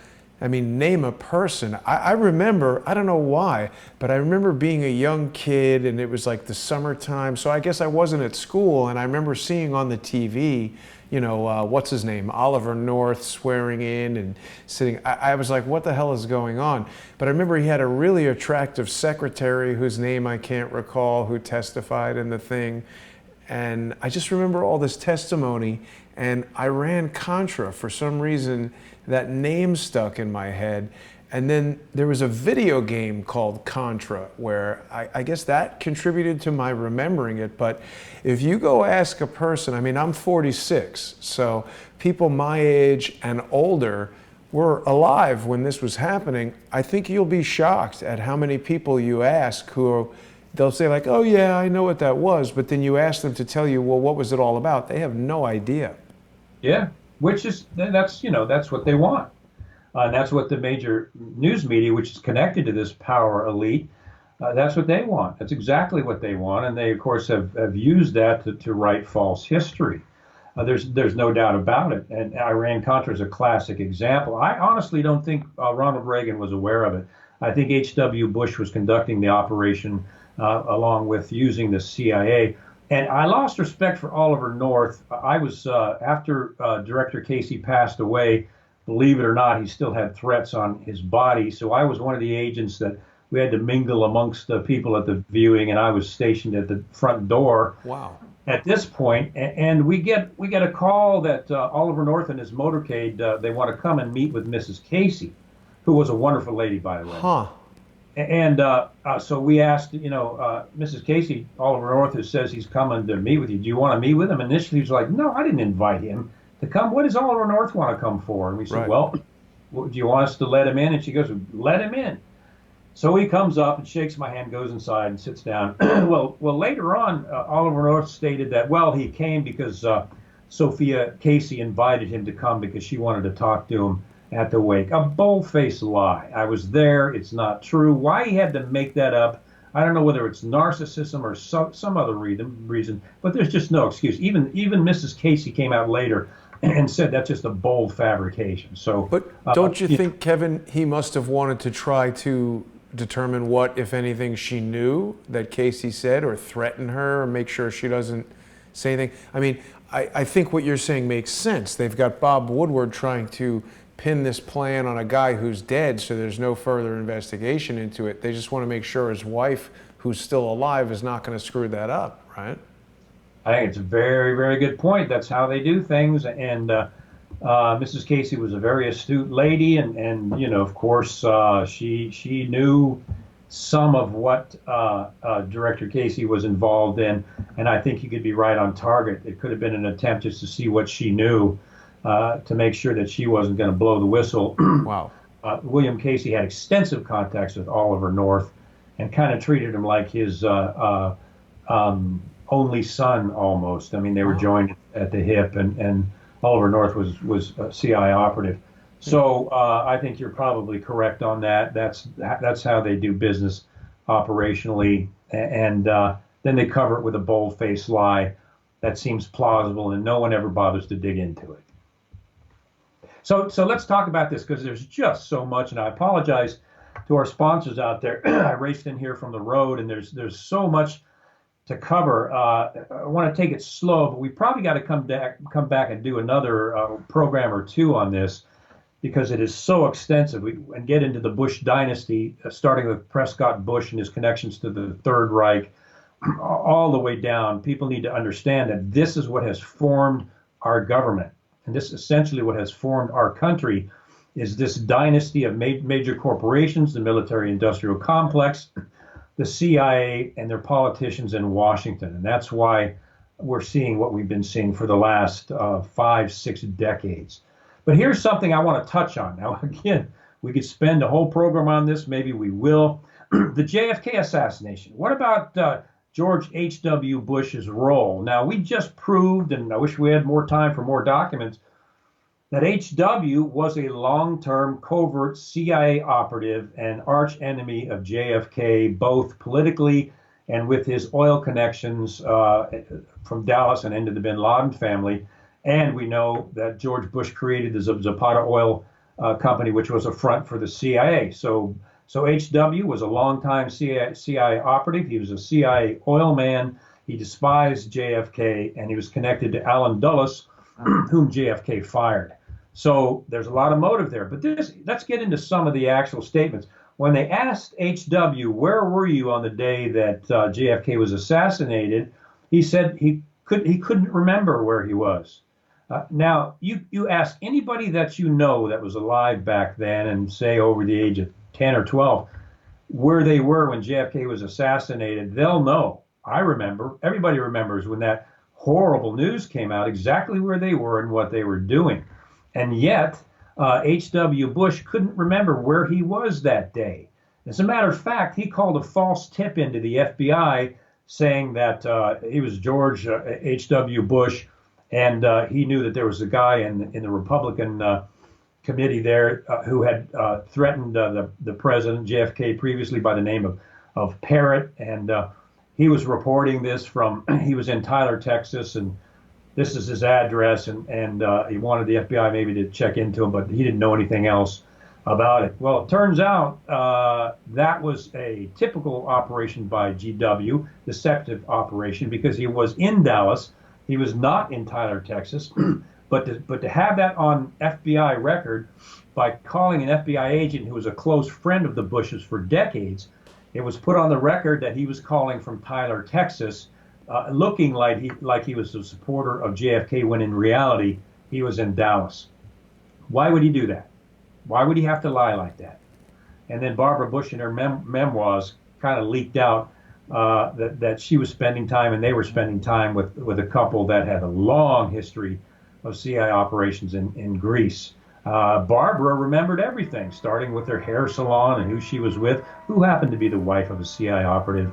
name a person. I remember, I don't know why, but I remember being a young kid and it was like the summertime, so I guess I wasn't at school, and I remember seeing on the TV, what's his name, Oliver North swearing in and sitting. I was like, what the hell is going on? But I remember he had a really attractive secretary whose name I can't recall who testified in the thing. And I just remember all this testimony, and Iran-Contra, for some reason, that name stuck in my head. And then there was a video game called Contra where I guess that contributed to my remembering it. But if you go ask a person, I mean, I'm 46, so people my age and older were alive when this was happening. I think you'll be shocked at how many people you ask who they'll say like, oh yeah, I know what that was. But then you ask them to tell you, well, what was it all about? They have no idea. Yeah, which is, that's what they want. And that's what the major news media, which is connected to this power elite, that's what they want. That's exactly what they want. And they, of course, have used that to write false history. There's no doubt about it. And Iran-Contra is a classic example. I honestly don't think Ronald Reagan was aware of it. I think H.W. Bush was conducting the operation along with using the CIA. And I lost respect for Oliver North. I was, after Director Casey passed away, believe it or not, he still had threats on his body. So I was one of the agents that we had to mingle amongst the people at the viewing, and I was stationed at the front door. Wow. At this point, and we get a call that Oliver North and his motorcade, they want to come and meet with Mrs. Casey, who was a wonderful lady, by the way. Huh. And so we asked, Mrs. Casey, Oliver North says he's coming to meet with you. Do you want to meet with him? Initially, he was like, no, I didn't invite him to come. What does Oliver North want to come for? And we said, Right. well, do you want us to let him in? And she goes, let him in. So he comes up and shakes my hand, goes inside and sits down. well, later on, Oliver North stated that, well, he came because Sophia Casey invited him to come because she wanted to talk to him at the wake. A bold-faced lie. I was there. It's not true. Why he had to make that up, I don't know whether it's narcissism or some other reason, but there's just no excuse. Even Mrs. Casey came out later and said that's just a bold fabrication. So, But don't you think, Kevin, he must have wanted to try to determine what, if anything, she knew that Casey said, or threaten her, or make sure she doesn't say anything? I mean, I think what you're saying makes sense. They've got Bob Woodward trying to pin this plan on a guy who's dead, so there's no further investigation into it. They just want to make sure his wife, who's still alive, is not going to screw that up, right? I think it's a very, very good point. That's how they do things. And Mrs. Casey was a very astute lady, and of course, she knew some of what Director Casey was involved in, and I think you could be right on target. It could have been an attempt just to see what she knew to make sure that she wasn't going to blow the whistle. Wow. William Casey had extensive contacts with Oliver North and kind of treated him like his only son almost. I mean, they were joined at the hip, and Oliver North was a CIA operative. So I think you're probably correct on that. That's how they do business operationally, and then they cover it with a bold-faced lie that seems plausible, and no one ever bothers to dig into it. So let's talk about this, because there's just so much, and I apologize to our sponsors out there. I raced in here from the road, and there's so much to cover. I want to take it slow, but we probably got to come back and do another program or two on this, because it is so extensive. And get into the Bush dynasty, starting with Prescott Bush and his connections to the Third Reich, all the way down. People need to understand that this is what has formed our government. And this essentially what has formed our country is this dynasty of major corporations, the military-industrial complex, the CIA, and their politicians in Washington. And that's why we're seeing what we've been seeing for the last 5-6 decades. But here's something I want to touch on. Now, again, we could spend a whole program on this. Maybe we will. The JFK assassination. What about George H.W. Bush's role? Now, we just proved, and I wish we had more time for more documents, that H.W. was a long-term covert CIA operative and arch enemy of JFK, both politically and with his oil connections from Dallas and into the bin Laden family. And we know that George Bush created the Zapata Oil Company, which was a front for the CIA. So H.W. was a longtime CIA operative. He was a CIA oil man. He despised JFK, and he was connected to Allen Dulles, whom JFK fired. So there's a lot of motive there. But let's get into some of the actual statements. When they asked H.W., where were you on the day that JFK was assassinated, he said he couldn't remember where he was. Now, you ask anybody that you know that was alive back then and say over the age of 10 or 12 where they were when JFK was assassinated, they'll know. I remember. Everybody remembers when that horrible news came out, exactly where they were and what they were doing. And yet, H.W. Bush couldn't remember where he was that day. As a matter of fact, he called a false tip into the FBI saying that he was George H.W. Bush, and he knew that there was a guy in the Republican committee there who had threatened the president, JFK, previously by the name of Parrott, and he was reporting this from, he was in Tyler, Texas, and this is his address, and he wanted the FBI maybe to check into him, but he didn't know anything else about it. Well, it turns out that was a typical operation by GW, deceptive operation, because he was in Dallas. He was not in Tyler, Texas. But to have that on FBI record by calling an FBI agent who was a close friend of the Bushes for decades, it was put on the record that he was calling from Tyler, Texas, looking like he was a supporter of JFK when in reality he was in Dallas. Why would he do that? Why would he have to lie like that? And then Barbara Bush in her memoirs kind of leaked out that she was spending time and they were spending time with a couple that had a long history of CIA operations in Greece. Barbara remembered everything, starting with her hair salon and who she was with, who happened to be the wife of a CIA operative,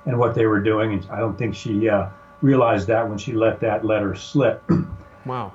and what they were doing. And I don't think she realized that when she let that letter slip. Wow.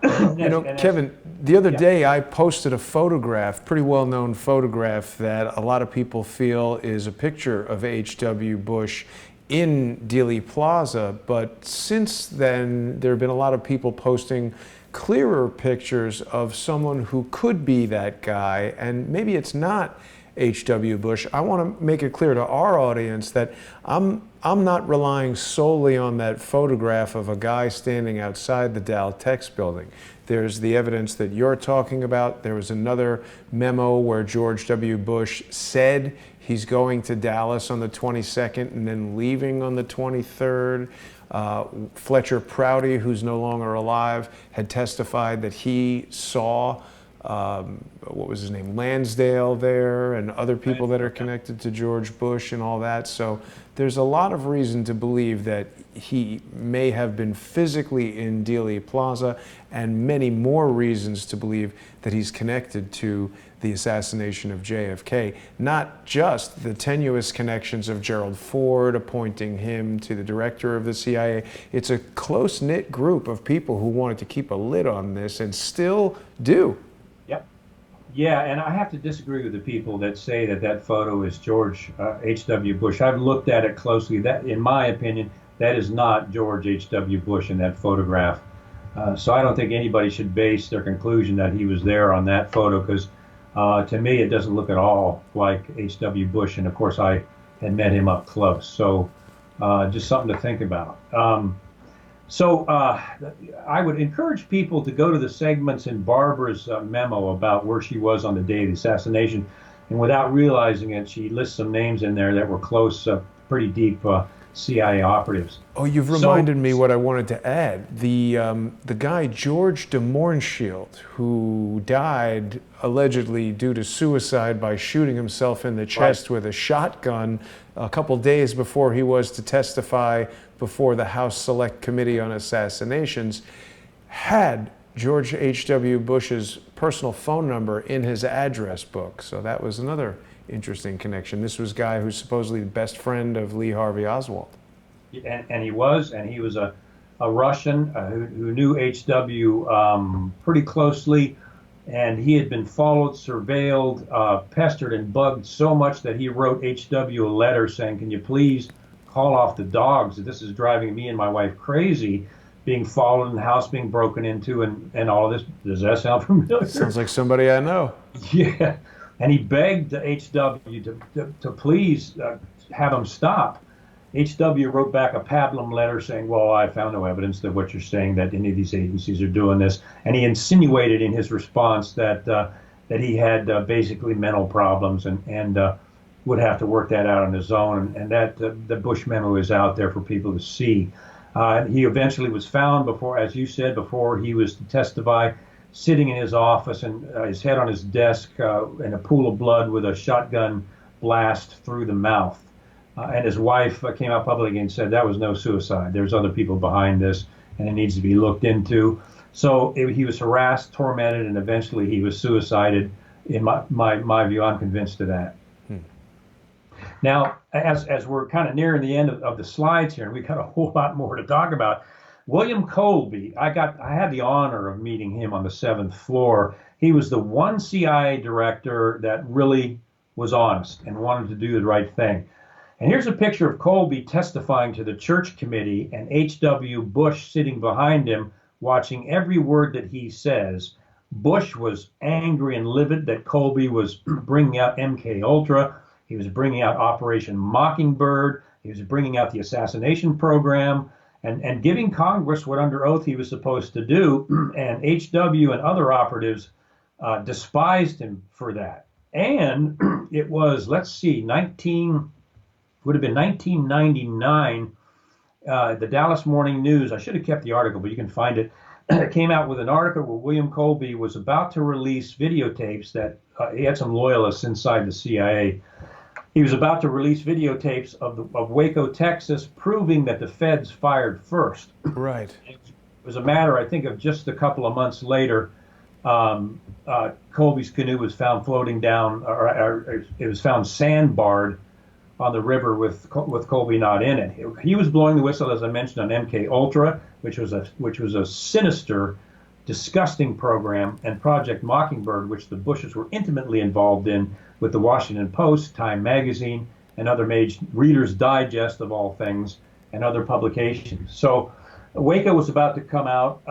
Kevin, the other day I posted a photograph, pretty well-known photograph, that a lot of people feel is a picture of H.W. Bush in Dealey Plaza. But since then, there have been a lot of people posting clearer pictures of someone who could be that guy, and maybe it's not H.W. Bush. I want to make it clear to our audience that I'm not relying solely on that photograph of a guy standing outside the Dow Tex building. There's the evidence that you're talking about. There was another memo where George W. Bush said he's going to Dallas on the 22nd and then leaving on the 23rd. Fletcher Prouty, who's no longer alive, had testified that he saw what was his name, Lansdale there, and other people that are connected to George Bush and all that. So there's a lot of reason to believe that he may have been physically in Dealey Plaza, and many more reasons to believe that he's connected to the assassination of JFK. Not just the tenuous connections of Gerald Ford appointing him to the director of the CIA. It's a close-knit group of people who wanted to keep a lid on this and still do. Yeah, and I have to disagree with the people that say that photo is George H.W. Bush. I've looked at it closely. That, in my opinion, that is not George H.W. Bush in that photograph. So I don't think anybody should base their conclusion that he was there on that photo, because to me it doesn't look at all like H.W. Bush. And of course I had met him up close. So just something to think about. So I would encourage people to go to the segments in Barbara's memo about where she was on the day of the assassination. And without realizing it, she lists some names in there that were close, pretty deep CIA operatives. Oh, you've reminded me what I wanted to add. The guy, George de Mohrenschildt, who died allegedly due to suicide by shooting himself in the chest with a shotgun a couple days before he was to testify before the House Select Committee on Assassinations, had George H.W. Bush's personal phone number in his address book. So that was another interesting connection. This was a guy who's supposedly the best friend of Lee Harvey Oswald. And he was a Russian who knew H.W. Pretty closely, and he had been followed, surveilled, pestered and bugged so much that he wrote H.W. a letter saying, "Can you please call off the dogs? This is driving me and my wife crazy, being followed and the house being broken into and all of this." Does that sound familiar? Sounds like somebody I know. Yeah. And he begged H.W. to please have him stop. H.W. wrote back a pablum letter saying, well, I found no evidence that what you're saying, that any of these agencies are doing this. And he insinuated in his response that that he had basically mental problems and would have to work that out on his own. And that the Bush memo is out there for people to see. He eventually was found before, as you said, before he was to testify, sitting in his office and his head on his desk in a pool of blood with a shotgun blast through the mouth. And his wife came out publicly and said that was no suicide. There's other people behind this, and it needs to be looked into. So he was harassed, tormented, and eventually he was suicided. In my view, I'm convinced of that. Now, as we're kind of nearing the end of the slides here, and we got a whole lot more to talk about, William Colby, I had the honor of meeting him on the 7th floor. He was the one CIA director that really was honest and wanted to do the right thing. And here's a picture of Colby testifying to the church committee and H.W. Bush sitting behind him, watching every word that he says. Bush was angry and livid that Colby was bringing out MK Ultra. He was bringing out Operation Mockingbird. He was bringing out the assassination program and giving Congress what under oath he was supposed to do. And H.W. and other operatives despised him for that. And it was, let's see, would have been 1999, the Dallas Morning News. I should have kept the article, but you can find it. It came out with an article where William Colby was about to release videotapes that he had some loyalists inside the CIA. He was about to release videotapes of Waco, Texas, proving that the feds fired first. Right. It was a matter, I think, of just a couple of months later. Colby's canoe was found floating down, or it was found sandbarred on the river with Colby not in it. He was blowing the whistle, as I mentioned, on MK Ultra, which was a sinister, disgusting program, and Project Mockingbird, which the Bushes were intimately involved in with the Washington Post, Time Magazine, and other major Reader's Digest of all things, and other publications. So Waco was about to come out.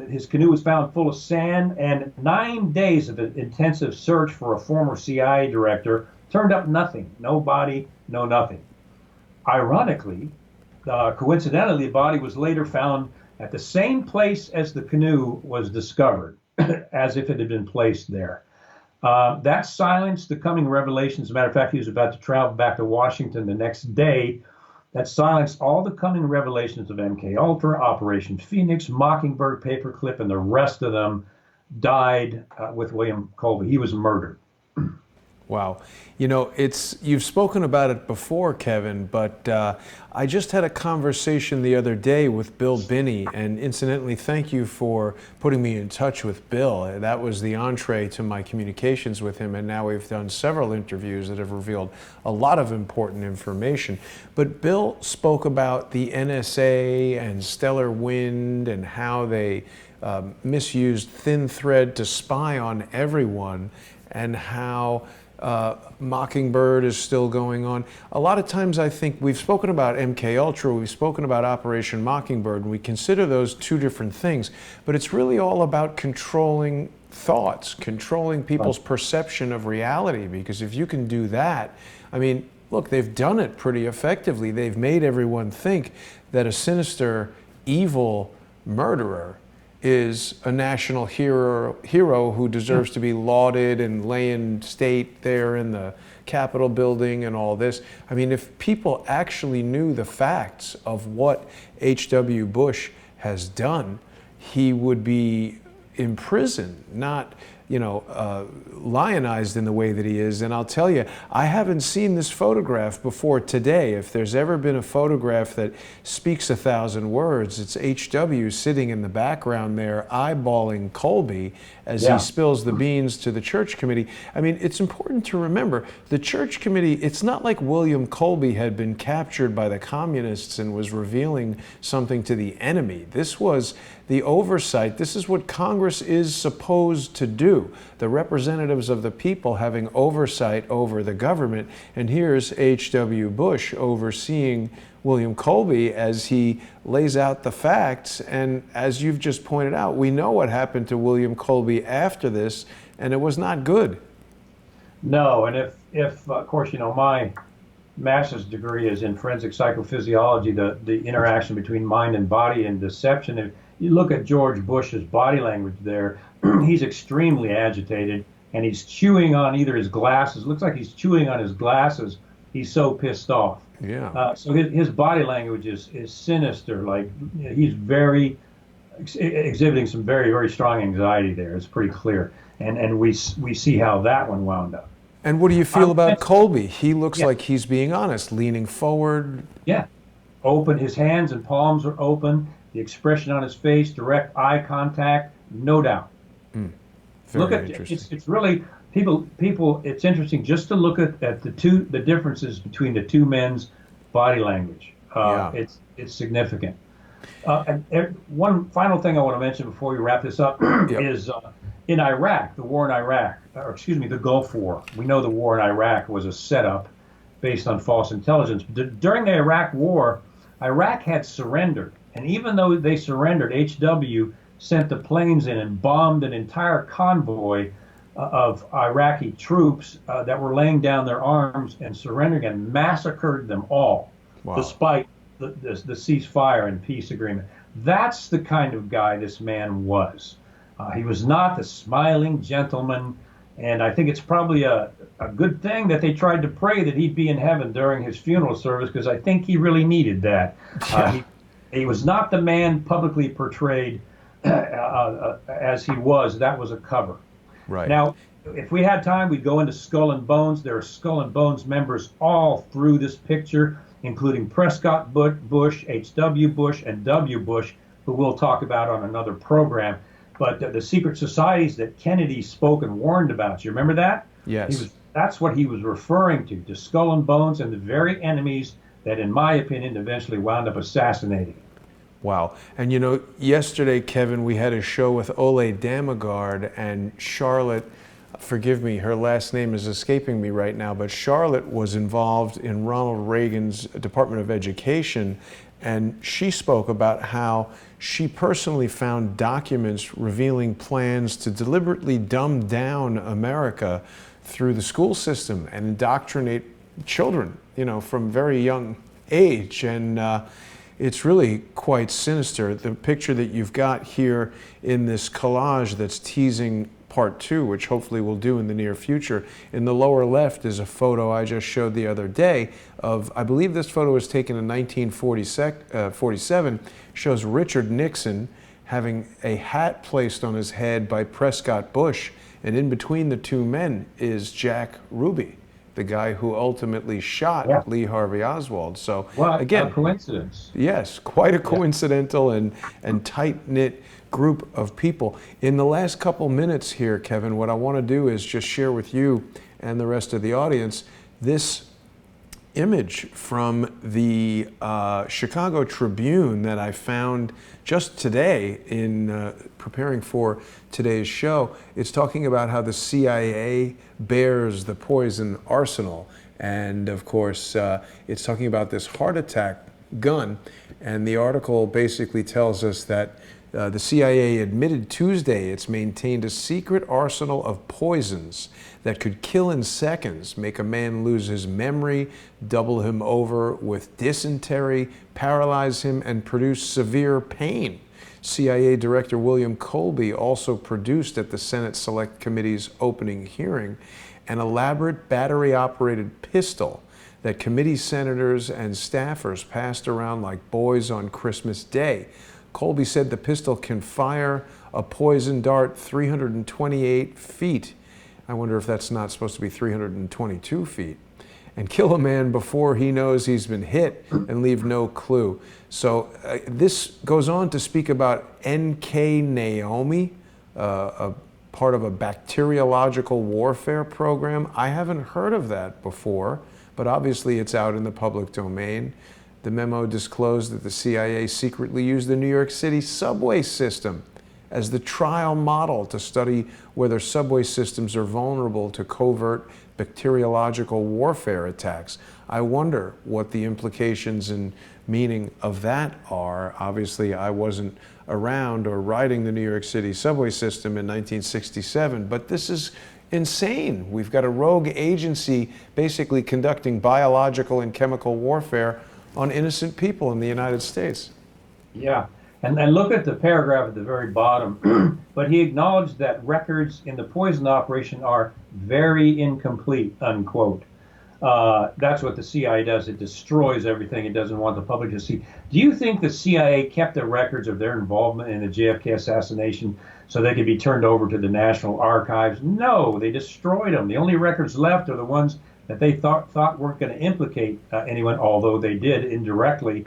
His canoe was found full of sand, and 9 days of an intensive search for a former CIA director turned up nothing. No body, no nothing. Ironically, coincidentally, the body was later found at the same place as the canoe was discovered, as if it had been placed there. That silenced the coming revelations. As a matter of fact, he was about to travel back to Washington the next day. That silenced all the coming revelations of MK Ultra, Operation Phoenix, Mockingbird, Paperclip, and the rest of them died with William Colby. He was murdered. Wow. You know, you've spoken about it before, Kevin, but I just had a conversation the other day with Bill Binney, and incidentally, thank you for putting me in touch with Bill. That was the entree to my communications with him, and now we've done several interviews that have revealed a lot of important information. But Bill spoke about the NSA and Stellar Wind and how they misused thin thread to spy on everyone, and how Mockingbird is still going on. A lot of times I think we've spoken about MK Ultra, we've spoken about Operation Mockingbird, and we consider those two different things, but it's really all about controlling thoughts, controlling people's perception of reality, because if you can do that, I mean, look, they've done it pretty effectively. They've made everyone think that a sinister, evil murderer is a national hero who deserves to be lauded and lay in state there in the Capitol building and all this. I mean, if people actually knew the facts of what H.W. Bush has done, he would be imprisoned, not, you know, lionized in the way that he is. And I'll tell you, I haven't seen this photograph before today. If there's ever been a photograph that speaks 1,000 words, it's H.W. sitting in the background there eyeballing Colby as he spills the beans to the church committee. I mean, it's important to remember, the church committee, it's not like William Colby had been captured by the communists and was revealing something to the enemy. This was the oversight. This is what Congress is supposed to do. The representatives of the people having oversight over the government. And here's H.W. Bush overseeing William Colby as he lays out the facts. And as you've just pointed out, we know what happened to William Colby after this, and it was not good. No, and if of course, you know, my master's degree is in forensic psychophysiology, the interaction between mind and body and deception. If you look at George Bush's body language there, he's extremely agitated, and he's chewing on either his glasses. Looks like he's chewing on his glasses. He's so pissed off. Yeah. So his body language is sinister. Like, he's exhibiting some very, very strong anxiety there. It's pretty clear. And we see how that one wound up. And what do you feel about Colby? He looks like he's being honest, leaning forward. Yeah. Open, his hands and palms are open. The expression on his face, direct eye contact, no doubt. Look at it's really people. It's interesting just to look at the differences between the two men's body language. It's significant. And one final thing I want to mention before we wrap this up is in Iraq, the war in Iraq, or excuse me, the Gulf War. We know the war in Iraq was a setup based on false intelligence. During the Iraq War, Iraq had surrendered, and even though they surrendered, HW sent the planes in and bombed an entire convoy of Iraqi troops that were laying down their arms and surrendering, and massacred them all, despite the ceasefire and peace agreement. That's the kind of guy this man was. He was not the smiling gentleman, and I think it's probably a good thing that they tried to pray that he'd be in heaven during his funeral service, because I think he really needed that. He was not the man publicly portrayed as he was. That was a cover. Right. Now, if we had time, we'd go into Skull and Bones. There are Skull and Bones members all through this picture, including Prescott Bush, H.W. Bush, and W. Bush, who we'll talk about on another program. But the secret societies that Kennedy spoke and warned about, you remember that? Yes. That's what he was referring to Skull and Bones, and the very enemies that, in my opinion, eventually wound up assassinating him. Wow. And you know, yesterday, Kevin, we had a show with Ole Damagard and Charlotte. Forgive me, her last name is escaping me right now, but Charlotte was involved in Ronald Reagan's Department of Education, and she spoke about how she personally found documents revealing plans to deliberately dumb down America through the school system and indoctrinate children, you know, from very young age. And it's really quite sinister. The picture that you've got here in this collage that's teasing part 2, which hopefully we'll do in the near future. In the lower left is a photo I just showed the other day of, I believe this photo was taken in 1947, shows Richard Nixon having a hat placed on his head by Prescott Bush, and in between the two men is Jack Ruby, the guy who ultimately shot Lee Harvey Oswald. So again, a coincidence. Yes, quite a coincidental and tight-knit group of people. In the last couple minutes here, Kevin, what I want to do is just share with you and the rest of the audience this image from the Chicago Tribune that I found just today in preparing for today's show. It's talking about how the CIA bears the poison arsenal. And of course, it's talking about this heart attack gun. And the article basically tells us that the CIA admitted Tuesday it's maintained a secret arsenal of poisons that could kill in seconds, make a man lose his memory, double him over with dysentery, paralyze him, and produce severe pain. CIA Director William Colby also produced at the Senate Select Committee's opening hearing an elaborate battery-operated pistol that committee senators and staffers passed around like boys on Christmas Day. Colby said the pistol can fire a poison dart 328 feet. I wonder if that's not supposed to be 322 feet. And kill a man before he knows he's been hit and leave no clue. So this goes on to speak about NK Naomi, a part of a bacteriological warfare program. I haven't heard of that before, but obviously it's out in the public domain. The memo disclosed that the CIA secretly used the New York City subway system as the trial model to study whether subway systems are vulnerable to covert bacteriological warfare attacks. I wonder what the implications and meaning of that are. Obviously, I wasn't around or riding the New York City subway system in 1967. But this is insane. We've got a rogue agency basically conducting biological and chemical warfare on innocent people in the United States. Yeah. And look at the paragraph at the very bottom. But he acknowledged that records in the poison operation are very incomplete, unquote. That's what the CIA does. It destroys everything it doesn't want the public to see. Do you think the CIA kept the records of their involvement in the JFK assassination so they could be turned over to the National Archives? No, they destroyed them. The only records left are the ones that they thought weren't going to implicate anyone, although they did indirectly.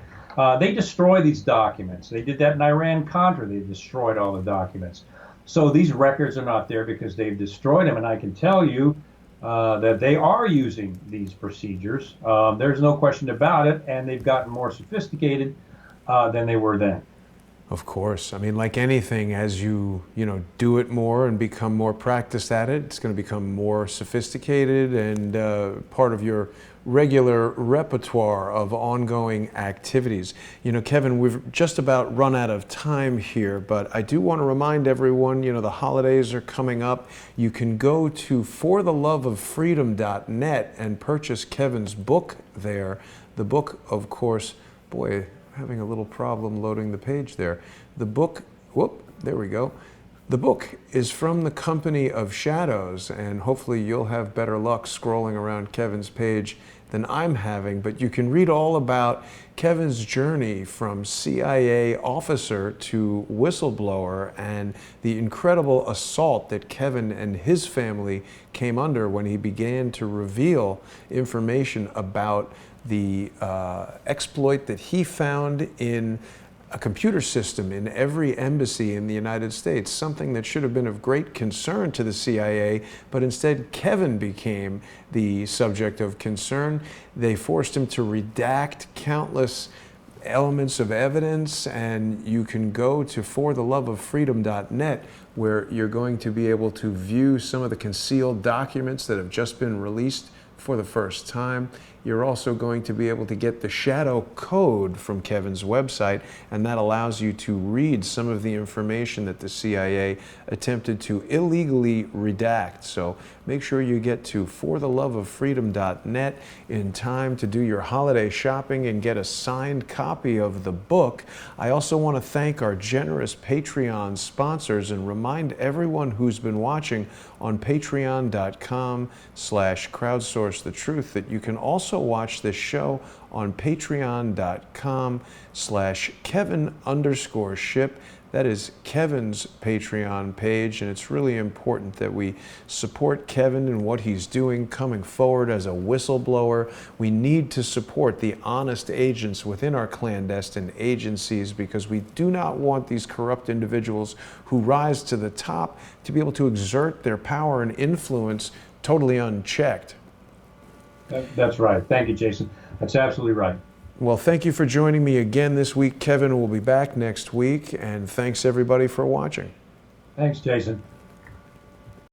They destroy these documents. They did that in Iran-Contra. They destroyed all the documents. So these records are not there because they've destroyed them. And I can tell you that they are using these procedures. There's no question about it. And they've gotten more sophisticated than they were then. Of course. I mean, like anything, as you do it more and become more practiced at it, it's going to become more sophisticated and part of your regular repertoire of ongoing activities. Kevin, we've just about run out of time here, but I do want to remind everyone, the holidays are coming up. You can go to fortheloveoffreedom.net and purchase Kevin's book there. The book, of course, boy, having a little problem loading the page there. The book, there we go. The book is from the Company of Shadows, and hopefully you'll have better luck scrolling around Kevin's page than I'm having, but you can read all about Kevin's journey from CIA officer to whistleblower and the incredible assault that Kevin and his family came under when he began to reveal information about the exploit that he found in a computer system in every embassy in the United States, something that should have been of great concern to the CIA, but instead Kevin became the subject of concern. They forced him to redact countless elements of evidence, and you can go to fortheloveoffreedom.net where you're going to be able to view some of the concealed documents that have just been released for the first time. You're also going to be able to get the shadow code from Kevin's website, and that allows you to read some of the information that the CIA attempted to illegally redact. So make sure you get to fortheloveoffreedom.net in time to do your holiday shopping and get a signed copy of the book. I also want to thank our generous Patreon sponsors and remind everyone who's been watching on patreon.com/crowdsourcethetruth that you can also watch this show on patreon.com/Kevin_ship. That is Kevin's Patreon page, and it's really important that we support Kevin and what he's doing coming forward as a whistleblower. We need to support the honest agents within our clandestine agencies because we do not want these corrupt individuals who rise to the top to be able to exert their power and influence totally unchecked. That's right. Thank you, Jason. That's absolutely right. Well, thank you for joining me again this week. Kevin will be back next week, and thanks everybody for watching. Thanks, Jason.